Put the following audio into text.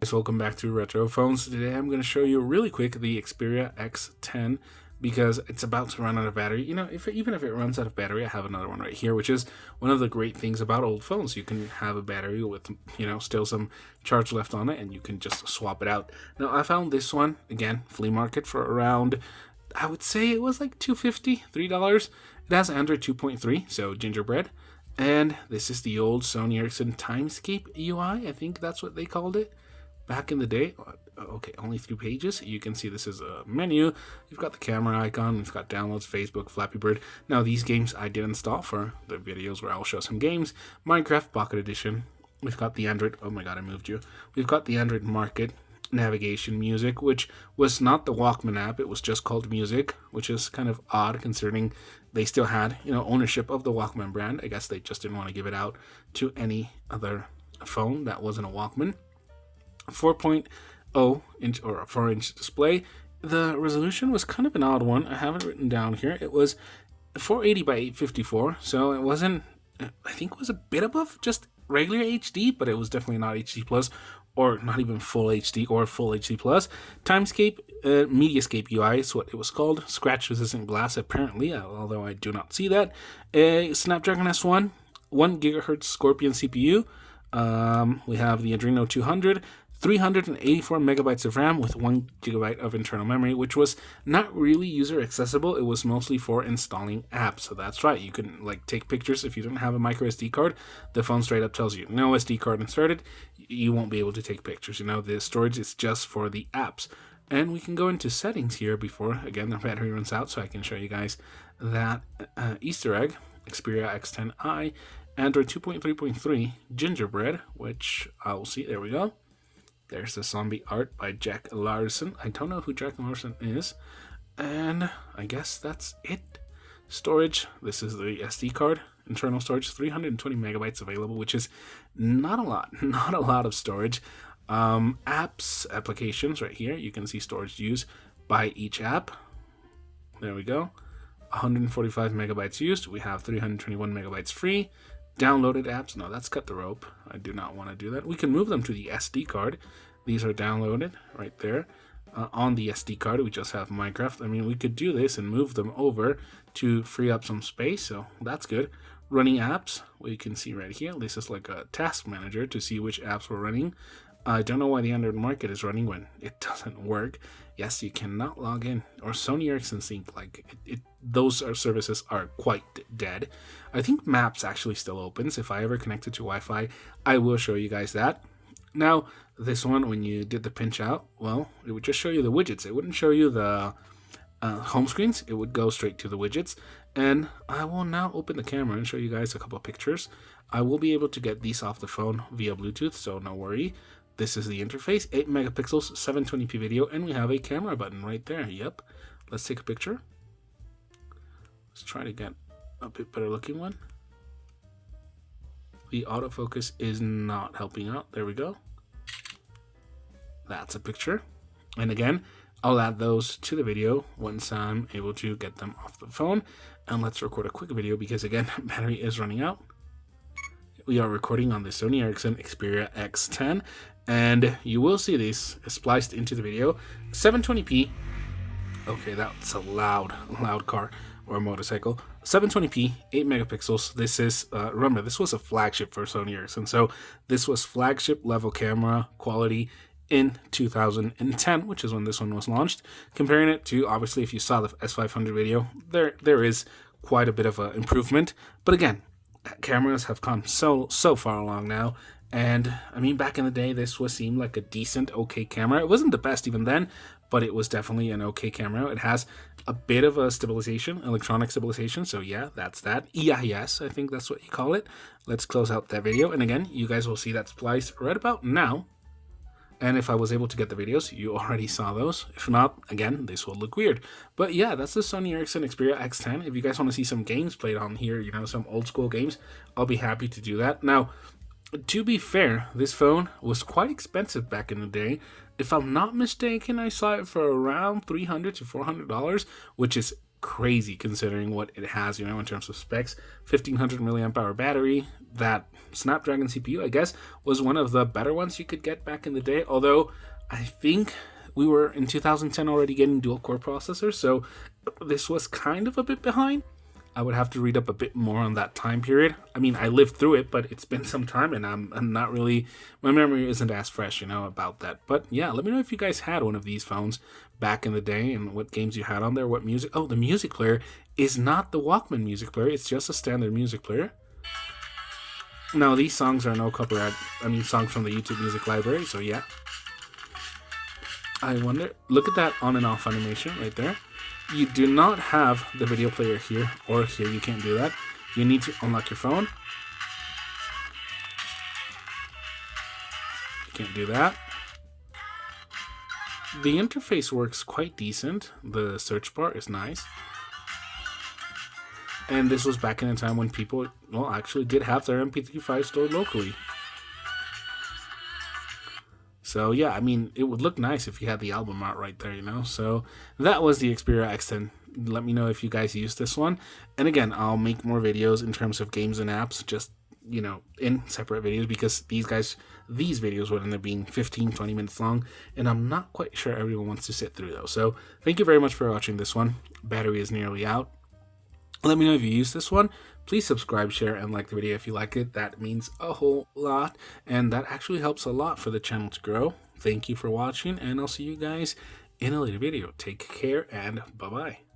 Guys, welcome back to Retro Phones. Today I'm going to show you really quick the Xperia X10 because it's about to run out of battery. You know, even if it runs out of battery, I have another one right here, which is one of the great things about old phones. You can have a battery with, still some charge left on it, and you can just swap it out. Now, I found this one, again, flea market for around, I would say it was like $2.50, $3. It has Android 2.3, so gingerbread. And this is the old Sony Ericsson Timescape UI. I think that's what they called it back in the day. Okay, only 3 pages. You can see this is a menu. You've got the camera icon. We've got downloads, Facebook, Flappy Bird. Now, these games I did install for the videos where I'll show some games. Minecraft Pocket Edition. We've got the Android. Oh my god, I moved you. We've got the Android Market navigation music, which was not the Walkman app. It was just called Music, which is kind of odd considering they still had, ownership of the Walkman brand. I guess they just didn't want to give it out to any other phone that wasn't a Walkman. 4.0 inch or a 4-inch display. The resolution was kind of an odd one. I have it written down here. It was 480 by 854, so it wasn't, I think it was a bit above just regular HD, but it was definitely not HD plus or not even full HD or full HD plus. Timescape, Mediascape UI is what it was called. Scratch resistant glass apparently, although I do not see that. Snapdragon S1, 1 GHz Scorpion CPU. We have the Adreno 200, 384 megabytes of RAM with 1 gigabyte of internal memory, which was not really user accessible. It was mostly for installing apps. So that's right, you can take pictures if you don't have a micro SD card. The phone straight up tells you no SD card inserted. You won't be able to take pictures. The storage is just for the apps. And we can go into settings here before again the battery runs out, so I can show you guys that Easter egg. Xperia X10i, Android 2.3.3, gingerbread, which I will see. There we go. There's the zombie art by Jack Larson. I don't know who Jack Larson is. And I guess that's it. Storage. This is the SD card. Internal storage, 320 megabytes available, which is not a lot. Not a lot of storage. Apps, applications right here. You can see storage used by each app. There we go. 145 megabytes used. We have 321 megabytes free. Downloaded apps. No, that's cut the rope. I do not want to do that. We can move them to the SD card. These are downloaded right there. On the SD card, we just have Minecraft. I mean, we could do this and move them over to free up some space, so that's good. Running apps, we can see right here. This is like a task manager to see which apps we're running. I don't know why the Android Market is running when it doesn't work. Yes, you cannot log in. Or Sony Ericsson Sync, those services are quite dead. I think Maps actually still opens. If I ever connect it to Wi-Fi, I will show you guys that. Now, this one, when you did the pinch out, well, it would just show you the widgets. It wouldn't show you the home screens. It would go straight to the widgets. And I will now open the camera and show you guys a couple of pictures. I will be able to get these off the phone via Bluetooth, so no worry. This is the interface, 8 megapixels, 720p video, and we have a camera button right there. Yep. Let's take a picture. Let's try to get a bit better looking one. The autofocus is not helping out. There we go. That's a picture. And again, I'll add those to the video once I'm able to get them off the phone. And let's record a quick video because again, battery is running out. We are recording on the Sony Ericsson Xperia X10, and you will see these spliced into the video. 720p. Okay, that's a loud car or motorcycle. 720p, 8 megapixels. This is, remember, this was a flagship for Sony Ericsson, so this was flagship level camera quality in 2010, which is when this one was launched. Comparing it to, obviously, if you saw the S500 video, there is quite a bit of an improvement. But again, cameras have come so far along now, and I mean, back in the day, this seemed like a decent, okay camera. It wasn't the best even then, but it was definitely an okay camera. It has a bit of a stabilization, electronic stabilization, so yeah, that's that. EIS, I think that's what you call it. Let's close out that video, and again, you guys will see that splice right about now. And if I was able to get the videos, you already saw those. If not, again, this will look weird. But yeah, that's the Sony Ericsson Xperia X10. If you guys want to see some games played on here, some old school games, I'll be happy to do that. Now, to be fair, this phone was quite expensive back in the day. If I'm not mistaken, I saw it for around $300 to $400, which is crazy considering what it has, in terms of specs. 1500 milliamp hour battery, that Snapdragon CPU, I guess, was one of the better ones you could get back in the day. Although I think we were in 2010 already getting dual core processors, so this was kind of a bit behind. I would have to read up a bit more on that time period. I mean, I lived through it, but it's been some time, and I'm not really, my memory isn't as fresh, about that. But yeah, let me know if you guys had one of these phones back in the day and what games you had on there, what music. Oh, the music player is not the Walkman music player. It's just a standard music player. Now, these songs are no copyright. I mean, songs from the YouTube Music Library, so yeah. I wonder, look at that on and off animation right there. You do not have the video player here or here. You can't do that. You need to unlock your phone. You can't do that. The interface works quite decent. The search bar is nice. And this was back in a time when people, well, actually did have their MP3 files stored locally. So yeah, I mean, it would look nice if you had the album art right there, So that was the Xperia X10. Let me know if you guys use this one. And again, I'll make more videos in terms of games and apps, just, in separate videos, because these videos would end up being 15-20 minutes long, and I'm not quite sure everyone wants to sit through those. So thank you very much for watching this one. Battery is nearly out. Let me know if you use this one. Please subscribe, share, and like the video if you like it. That means a whole lot, and that actually helps a lot for the channel to grow. Thank you for watching, and I'll see you guys in a later video. Take care, and bye-bye.